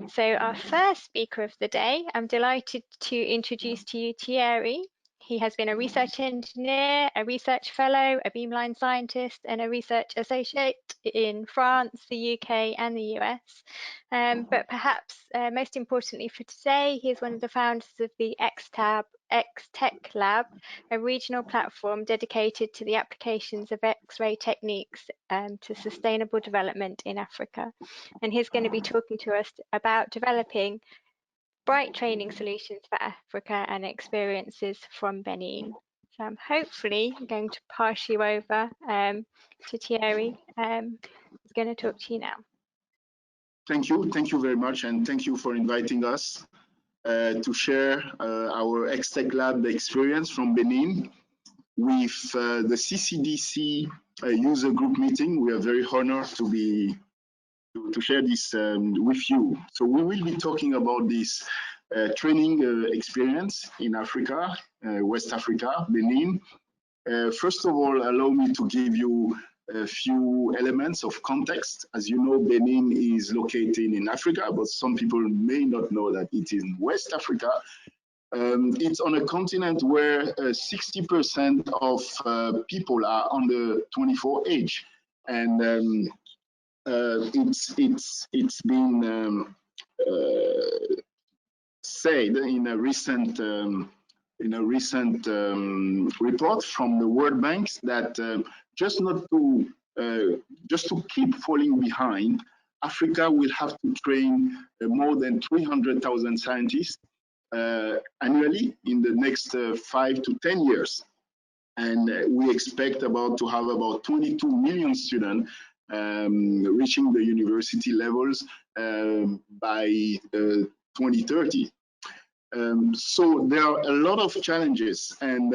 So our first speaker of the day, I'm delighted to introduce to you Thierry. He has been a research engineer, a research fellow, a beamline scientist, and a research associate in France, the UK, and the US. But perhaps most importantly for today, he is one of the founders of the X-Tech Lab, a regional platform dedicated to the applications of X-ray techniques to sustainable development in Africa. And he's going to be talking to us about developing bright training solutions for Africa and experiences from Benin. So I'm hopefully going to pass you over to Thierry. He's going to talk to you now. Thank you very much, and thank you for inviting us to share our X-Tech Lab experience from Benin with the CCDC user group meeting. We are very honored to share this with you. So we will be talking about this training experience in Africa, West Africa, Benin. First of all, allow me to give you a few elements of context. As you know, Benin is located in Africa, but some people may not know that it is in West Africa. It's on a continent where 60% of people are under 24 age, and it's been said in a recent report from the World Bank that just to keep falling behind, Africa will have to train more than 300,000 scientists annually in the next 5 to 10 years. And we expect to have about 22 million students reaching the university levels by 2030. So there are a lot of challenges, and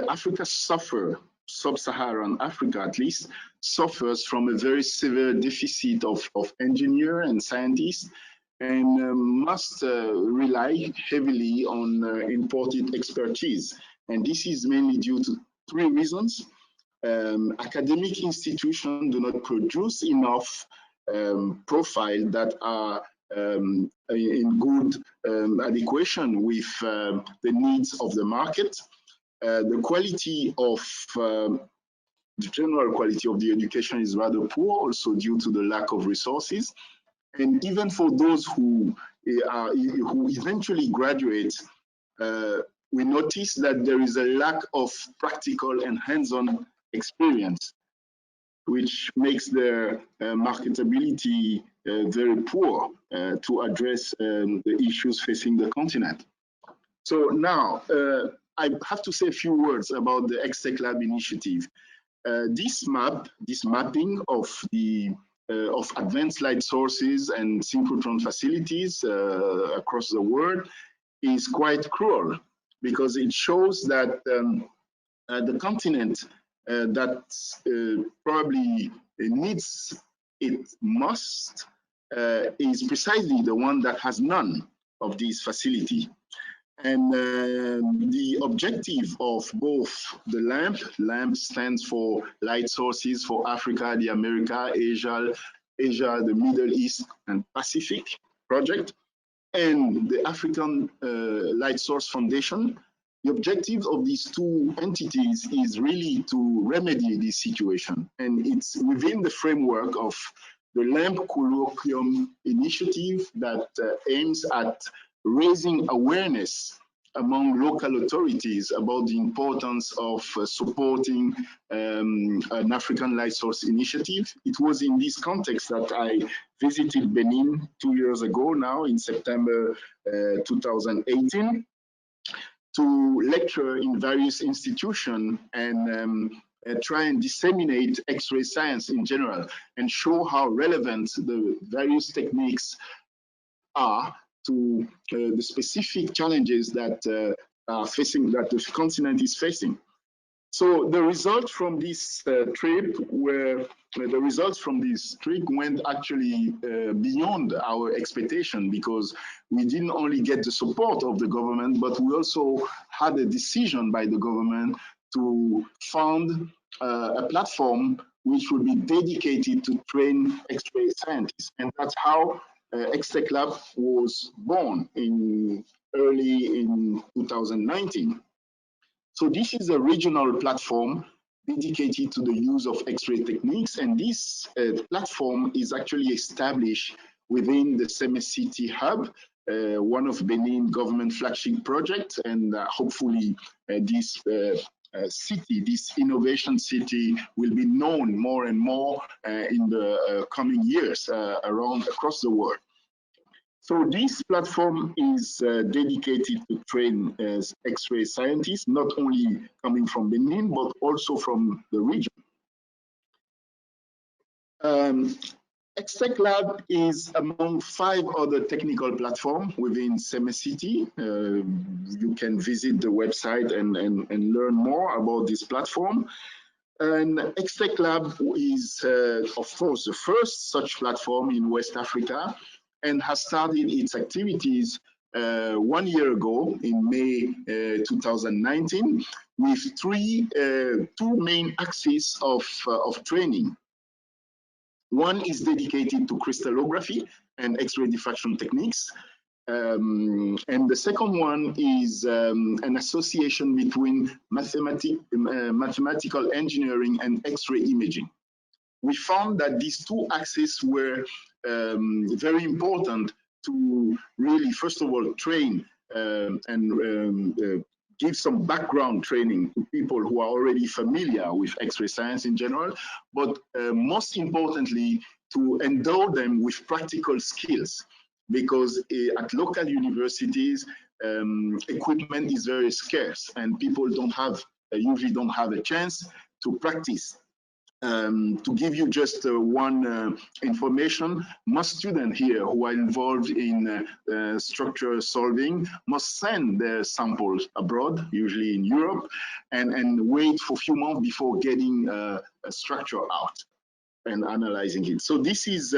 Africa suffers, sub-Saharan Africa at least, suffers from a very severe deficit of engineers and scientists, and must rely heavily on imported expertise. And this is mainly due to 3 reasons. Academic institutions do not produce enough profiles that are in good adequation with the needs of the market. The quality of the general quality of the education is rather poor, also due to the lack of resources. And even for those who eventually graduate, we notice that there is a lack of practical and hands-on experience, which makes their marketability very poor to address the issues facing the continent. So now, I have to say a few words about the X-Tech Lab initiative. This mapping of advanced light sources and synchrotron facilities across the world is quite cruel, because it shows that the continent that probably needs it most is precisely the one that has none of these facilities. And the objective of both the LAMP stands for Light Sources for Africa, the America, Asia, the Middle East and Pacific project, and the African Light Source Foundation. The objective of these 2 entities is really to remedy this situation. And it's within the framework of the LAMP Colloquium initiative that aims at raising awareness among local authorities about the importance of supporting an African Light Source initiative. It was in this context that I visited Benin 2 years ago now, in September 2018, to lecture in various institutions and try and disseminate X-ray science in general and show how relevant the various techniques are to the specific challenges that that the continent is facing. So the results from this trip went actually beyond our expectation, because we didn't only get the support of the government, but we also had a decision by the government to found a platform which will be dedicated to train X-ray scientists. And that's how X-Tech Lab was born early in 2019. So this is a regional platform dedicated to the use of X-ray techniques, and this platform is actually established within the CCDC hub, one of Benin government flagship projects, and hopefully this city, this innovation city, will be known more and more in the coming years across the world. So this platform is dedicated to train X-ray scientists, not only coming from Benin, but also from the region. X-Tech Lab is among 5 other technical platforms within CCDC. You can visit the website and learn more about this platform. And X-Tech Lab is, of course, the first such platform in West Africa, and has started its activities 1 year ago in May 2019 with two main axes of training. One is dedicated to crystallography and X-ray diffraction techniques. And the second one is an association between mathematical engineering and X-ray imaging. We found that these two axes were very important to really, first of all, train and give some background training to people who are already familiar with X-ray science in general, but most importantly, to endow them with practical skills, because at local universities, equipment is very scarce and people usually don't have a chance to practice. To give you just one information, most students here who are involved in structure solving must send their samples abroad, usually in Europe, and wait for a few months before getting a structure out and analyzing it. So this is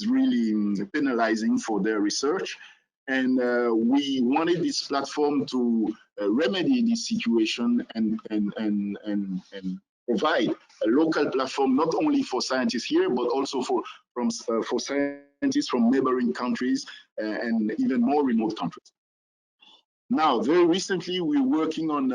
really penalizing for their research. And we wanted this platform to remedy this situation and provide a local platform, not only for scientists here, but also for scientists from neighboring countries and even more remote countries. Now, very recently, we're working on,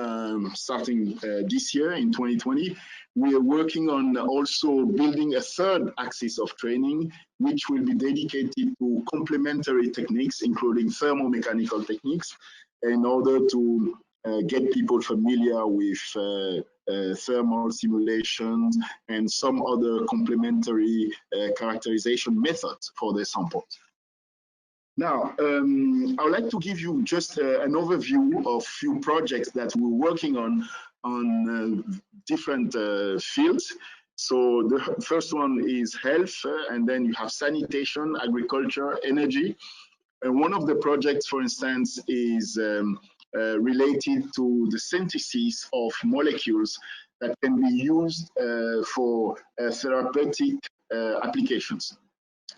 starting this year in 2020, we are working on also building a third axis of training, which will be dedicated to complementary techniques, including thermomechanical techniques, in order to get people familiar with thermal simulations and some other complementary characterization methods for the samples. Now, I would like to give you just an overview of few projects that we're working on different fields. So the first one is health, and then you have sanitation, agriculture, energy. And one of the projects, for instance, is related to the synthesis of molecules that can be used for therapeutic applications.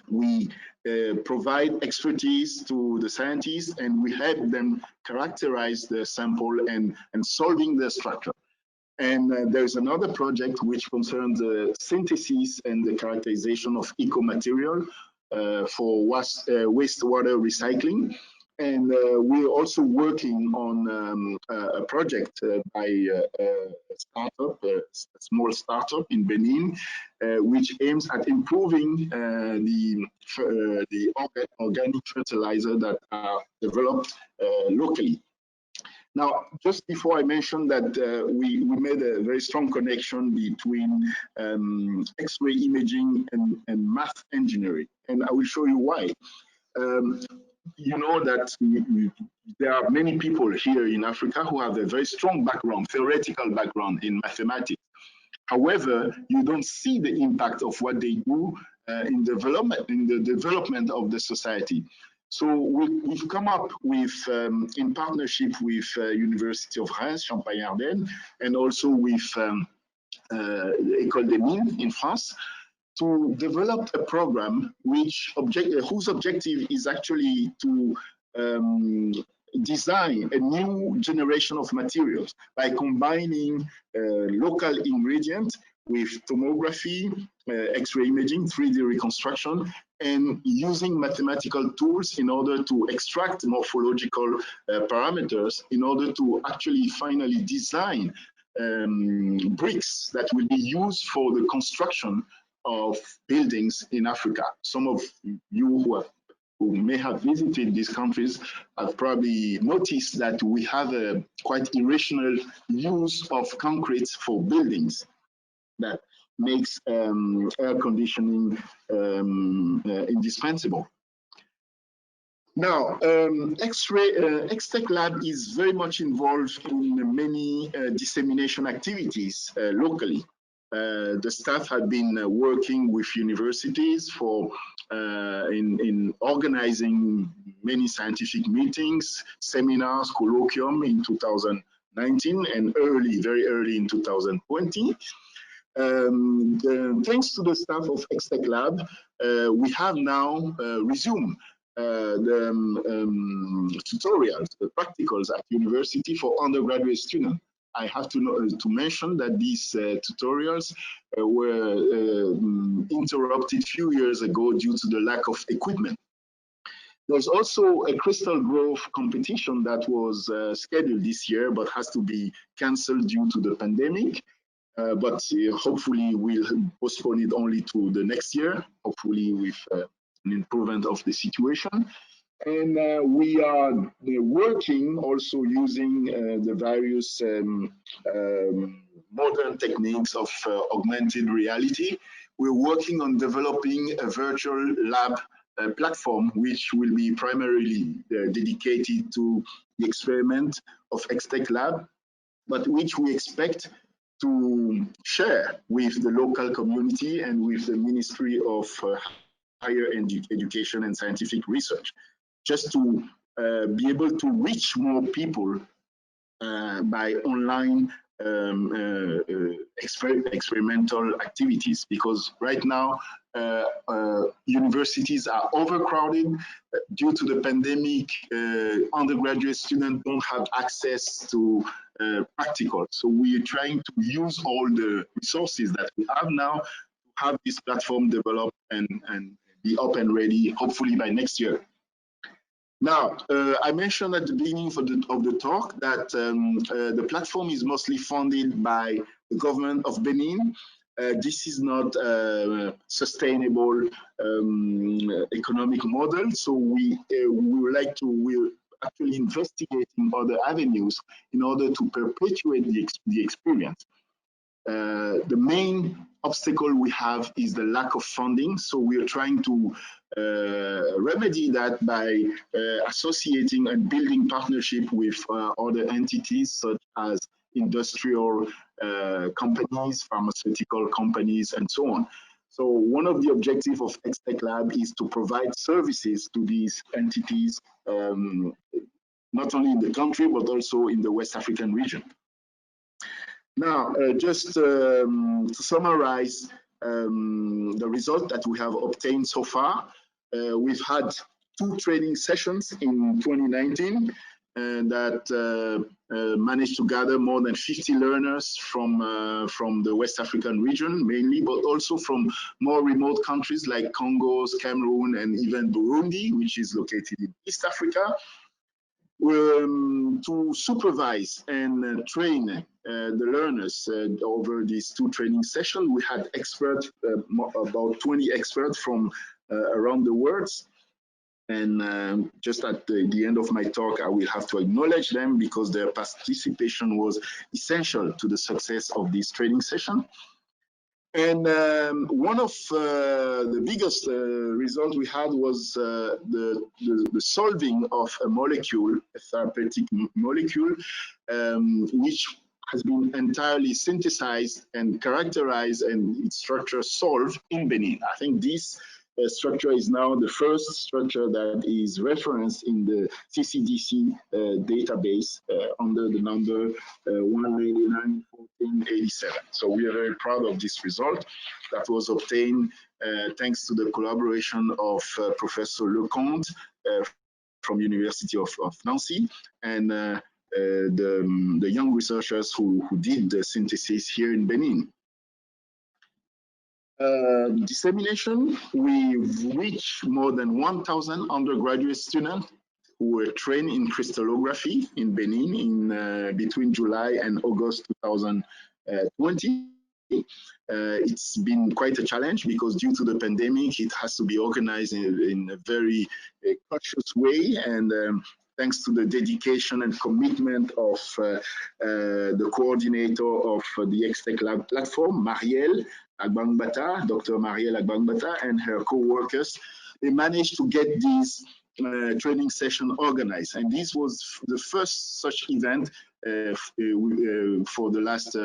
We provide expertise to the scientists, and we help them characterize the sample and solving the structure. And there's another project which concerns the synthesis and the characterization of eco-material for wastewater recycling. And we're also working on a project by a startup, a small startup in Benin, which aims at improving the organic fertilizer that are developed locally. Now, just before I mentioned that we made a very strong connection between X-ray imaging and math engineering, and I will show you why. You know that there are many people here in Africa who have a very strong background, theoretical background in mathematics. However, you don't see the impact of what they do in the development of the society. So we've come up with, in partnership with University of Reims, Champagne-Ardenne, and also with École des Mines in France, to develop a program whose objective is actually to design a new generation of materials by combining local ingredients with tomography, X-ray imaging, 3D reconstruction, and using mathematical tools in order to extract morphological parameters in order to actually finally design bricks that will be used for the construction of buildings in Africa. Some of you who may have visited these countries have probably noticed that we have a quite irrational use of concrete for buildings that makes air conditioning indispensable. Now, X-Tech Lab is very much involved in many dissemination activities locally. The staff have been working with universities for in organizing many scientific meetings, seminars, colloquium in 2019 and very early in 2020. Thanks to the staff of X-Tech Lab, we have now resumed the tutorials, the practicals at university for undergraduate students. I have to mention that these tutorials were interrupted a few years ago due to the lack of equipment. There's also a crystal growth competition that was scheduled this year, but has to be cancelled due to the pandemic. But hopefully we'll postpone it only to the next year, hopefully with an improvement of the situation. And we are working also using the various modern techniques of augmented reality. We're working on developing a virtual lab platform, which will be primarily dedicated to the experiment of X-Tech Lab, but which we expect to share with the local community and with the Ministry of Higher Education and Scientific Research, just to be able to reach more people by online experimental activities, because right now universities are overcrowded due to the pandemic. Undergraduate students don't have access to practical, so we are trying to use all the resources that we have now to have this platform developed and be up and ready hopefully by next year. Now, I mentioned at the beginning of the talk that the platform is mostly funded by the government of Benin. This is not a sustainable economic model, so we're actually investigating other avenues in order to perpetuate the experience. The main obstacle we have is the lack of funding, so we are trying to remedy that by associating and building partnership with other entities such as industrial companies, pharmaceutical companies, and so on. So one of the objectives of X-Tech Lab is to provide services to these entities, not only in the country, but also in the West African region. Now, just to summarize the result that we have obtained so far, we've had 2 training sessions in 2019 that managed to gather more than 50 learners from the West African region mainly, but also from more remote countries like Congo, Cameroon, and even Burundi, which is located in East Africa. To supervise and train the learners over these 2 training sessions. We had experts, about 20 experts from around the world. And just at the end of my talk, I will have to acknowledge them because their participation was essential to the success of this training session. And one of the biggest results we had was the solving of a molecule, a therapeutic molecule, which has been entirely synthesized and characterized and its structure solved in Benin. I think this structure is now the first structure that is referenced in the CCDC database under the number 199-1487. So we are very proud of this result that was obtained thanks to the collaboration of Professor Lecomte from University of Nancy and the young researchers who did the synthesis here in Benin. Dissemination, we've reached more than 1,000 undergraduate students who were trained in crystallography in Benin in between July and August 2020. It's been quite a challenge because due to the pandemic, it has to be organized in a very cautious way. And thanks to the dedication and commitment of the coordinator of the Extech Lab platform, Marielle Agbangbata, Dr. Marielle Agbangbata, and her co-workers, they managed to get these training session organized. And this was the first such event for the last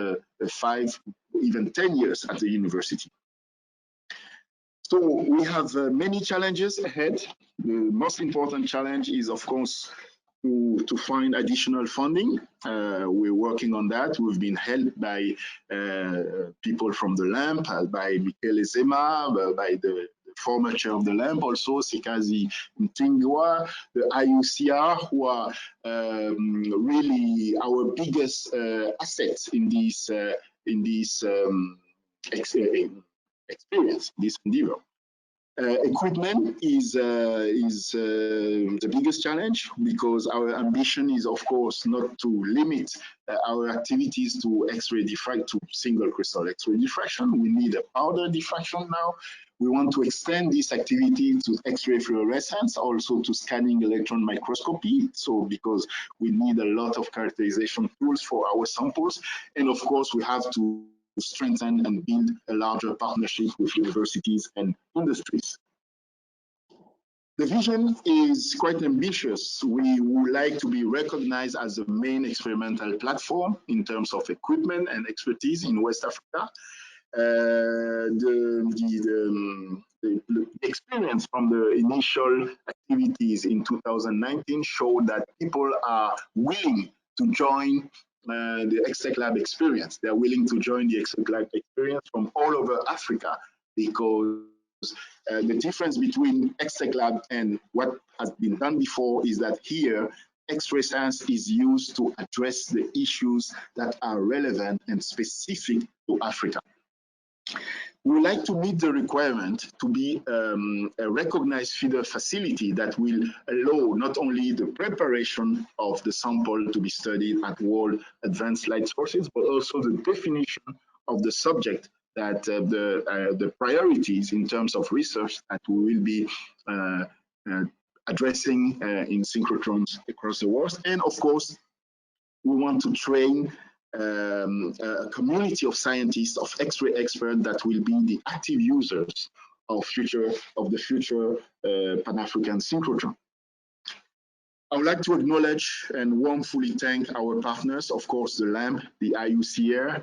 5, even 10 years at the university. So we have many challenges ahead. The most important challenge is, of course, to find additional funding. We're working on that. We've been helped by people from the LAMP, by Michele Zema, by the former chair of the LAMP, also Sikazi Mtingwa, the IUCR, who are really our biggest assets in this experience, this endeavor. Equipment is the biggest challenge because our ambition is, of course, not to limit our activities to X-ray diffraction, to single crystal X-ray diffraction. We need a powder diffraction now. We want to extend this activity to X-ray fluorescence, also to scanning electron microscopy. So because we need a lot of characterization tools for our samples. And of course, we have to strengthen and build a larger partnership with universities and industries. The vision is quite ambitious. We would like to be recognized as the main experimental platform in terms of equipment and expertise in West Africa. The experience from the initial activities in 2019 showed that people are willing to join the Extech Lab experience. They're willing to join the Extech Lab experience from all over Africa because the difference between Extech Lab and what has been done before is that here, X-ray science is used to address the issues that are relevant and specific to Africa. We would like to meet the requirement to be a recognized feeder facility that will allow not only the preparation of the sample to be studied at world advanced light sources, but also the definition of the subject that the priorities in terms of research that we will be addressing in synchrotrons across the world. And of course, we want to train a community of scientists, of X-ray experts that will be the active users of the future Pan-African synchrotron. I would like to acknowledge and warmly thank our partners, of course, the LAMP, the IUCR,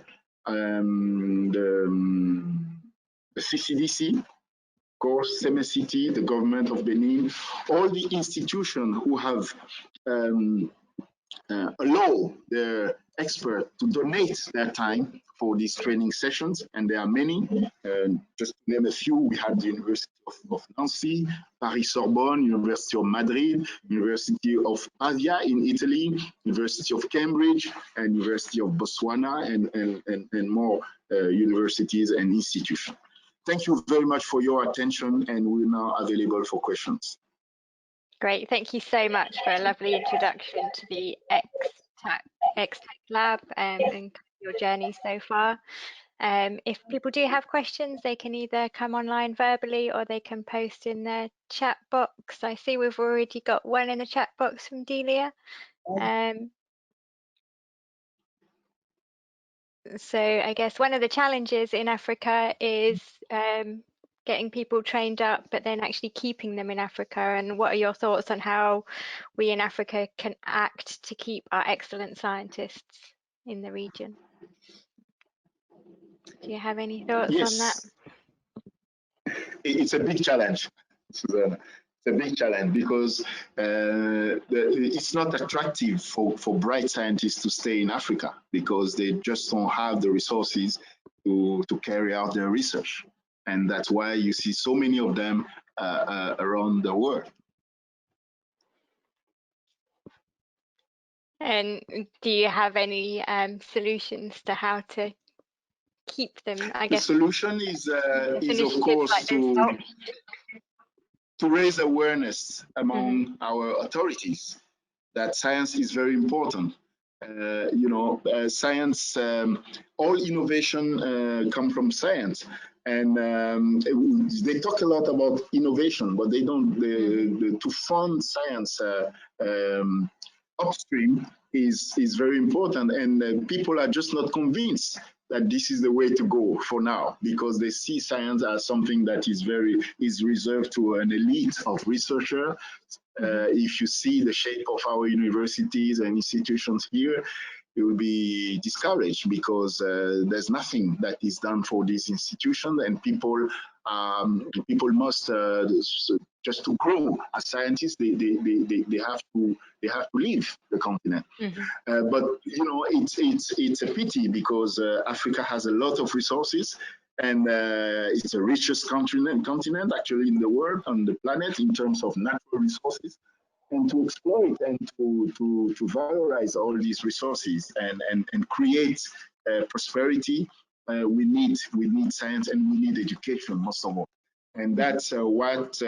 the CCDC, of course, CMSCT, the government of Benin, all the institutions who have allow their experts to donate their time for these training sessions, and there are many. Just to name a few, we have the University of Nancy, Paris Sorbonne, University of Madrid, University of Pavia in Italy, University of Cambridge, and University of Botswana, and more universities and institutions. Thank you very much for your attention, and we're now available for questions. Great, thank you so much for a lovely introduction to the Extech Lab and your journey so far. If people do have questions, they can either come online verbally or they can post in the chat box. I see we've already got one in the chat box from Delia. So I guess one of the challenges in Africa is getting people trained up, but then actually keeping them in Africa. And what are your thoughts on how we in Africa can act to keep our excellent scientists in the region? Do you have any thoughts on that? It's a big challenge, Susanna. It's a big challenge because it's not attractive for bright scientists to stay in Africa because they just don't have the resources to carry out their research. And that's why you see so many of them around the world. And do you have any solutions to how to keep them, I The guess? solution is of Initiatives course like this. to raise awareness among our authorities that science is very important. Science, all innovation come from science. And they talk a lot about innovation, but they don't, to fund science upstream is very important. And people are just not convinced that this is the way to go for now, because they see science as something that is reserved to an elite of researchers. If you see the shape of our universities and institutions here, you will be discouraged because there's nothing that is done for these institutions, and people must just to grow as scientists. They have to leave the continent. But it's a pity because Africa has a lot of resources. And it's the richest continent actually in the world, on the planet, in terms of natural resources. And to exploit and to valorize all these resources and create prosperity, we need science and we need education, most of all. And that's what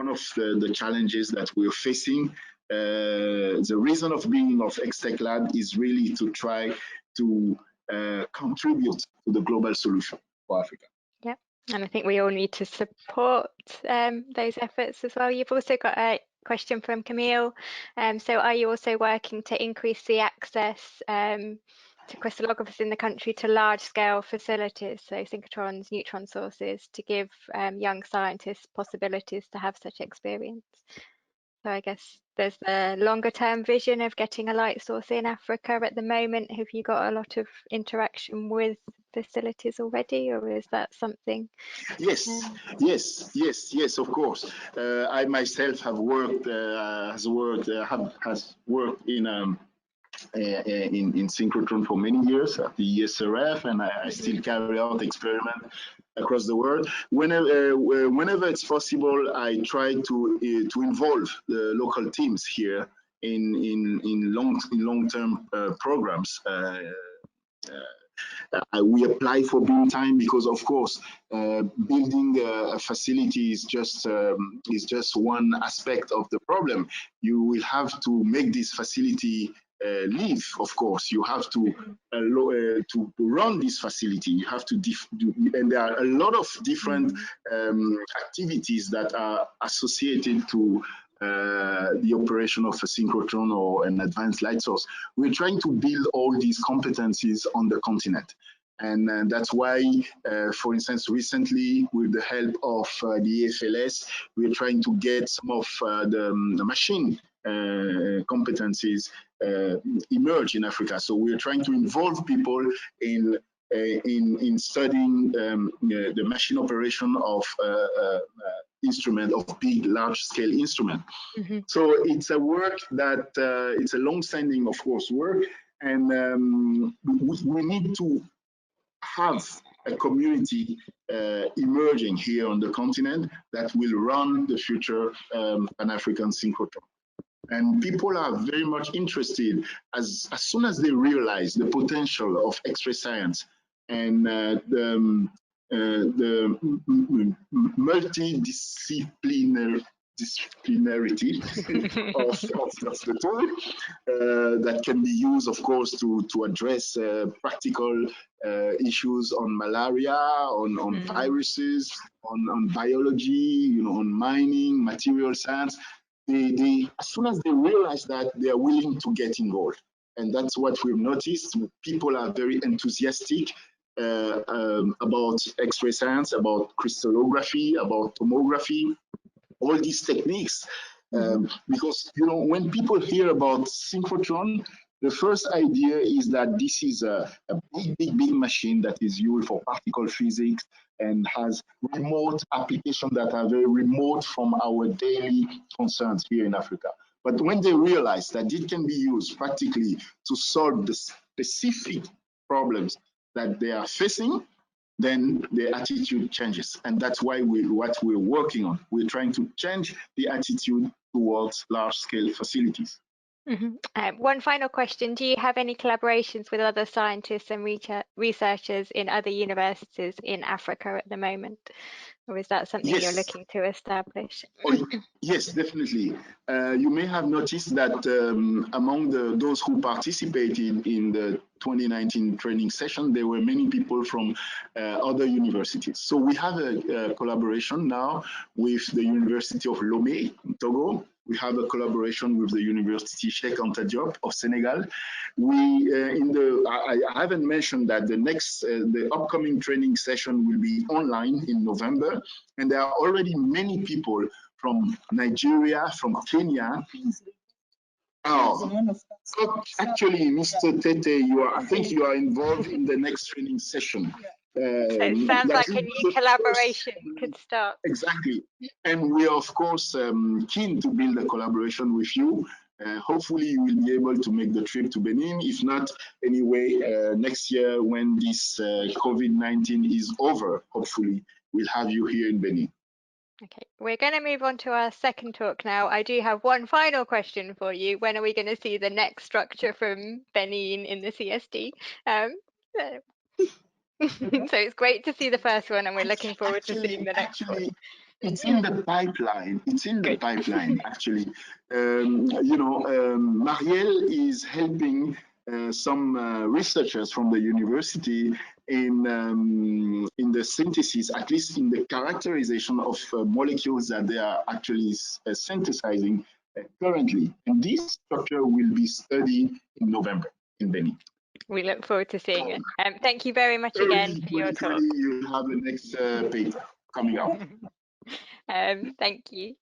one of the challenges that we're facing. The reason of being of X-Tech Lab is really to try to contribute to the global solution for Africa. Yep, and I think we all need to support those efforts as well. You've also got a question from Camille. So are you also working to increase the access to crystallographers in the country to large-scale facilities, so synchrotrons, neutron sources, to give young scientists possibilities to have such experience? So I guess there's the longer-term vision of getting a light source in Africa at the moment. Have you got a lot of interaction with facilities already, or is that something? Yes, of course. I myself have worked in synchrotron for many years at the ESRF, and I still carry out experiments across the world. Whenever it's possible, I try to involve the local teams here in long-term programs. We apply for beam time because, of course, building a facility is just one aspect of the problem. You will have to make this facility live. Of course, you have to run this facility. You have to and there are a lot of different activities that are associated to the operation of a synchrotron or an advanced light source. We're trying to build all these competencies on the continent. And that's why, for instance, recently, with the help of the EFLS, we're trying to get some of the machine competencies emerge in Africa. So we're trying to involve people in studying the machine operation of instrument, of big, large-scale instrument. So it's a work that it's a long-standing, of course, work, and we need to have a community emerging here on the continent that will run the future Pan-African synchrotron. And people are very much interested as soon as they realize the potential of X-ray science and the multidisciplinarity of the tool that can be used, of course, to address practical issues on malaria, on viruses, on biology, on mining, material science. They, as soon as they realize that, they are willing to get involved. And that's what we've noticed. People are very enthusiastic about X-ray science, about crystallography, about tomography, all these techniques. Because, when people hear about synchrotron, the first idea is that this is a big machine that is used for particle physics and has remote applications that are very remote from our daily concerns here in Africa. But when they realize that it can be used practically to solve the specific problems that they are facing, then the attitude changes. And that's why what we're working on. We're trying to change the attitude towards large-scale facilities. One final question. Do you have any collaborations with other scientists and researchers in other universities in Africa at the moment? Or is that something you're Yes. looking to establish? Yes, definitely. You may have noticed that among those who participated in the 2019 training session, there were many people from other universities. So we have a collaboration now with the University of Lomé in Togo. We have a collaboration with the University Cheikh Anta Diop of Senegal. I haven't mentioned that the upcoming training session will be online in November, and there are already many people from Nigeria, from Kenya. Oh, actually, Mr. Tete, I think you are involved in the next training session. So it sounds like a new collaboration could start. Exactly. And we are, of course, keen to build a collaboration with you. Hopefully, you will be able to make the trip to Benin. If not, anyway, next year when this COVID-19 is over, hopefully, we'll have you here in Benin. Okay, we're going to move on to our second talk now. I do have one final question for you. When are we going to see the next structure from Benin in the CSD? So it's great to see the first one, and we're looking forward to seeing the next one. It's in the pipeline. It's in the pipeline, actually. Marielle is helping some researchers from the university in the synthesis, at least in the characterization of molecules that they are actually synthesizing currently. And this structure will be studied in November in Benin. We look forward to seeing it. Thank you very much again for your talk. You'll have the next paper coming out. Thank you.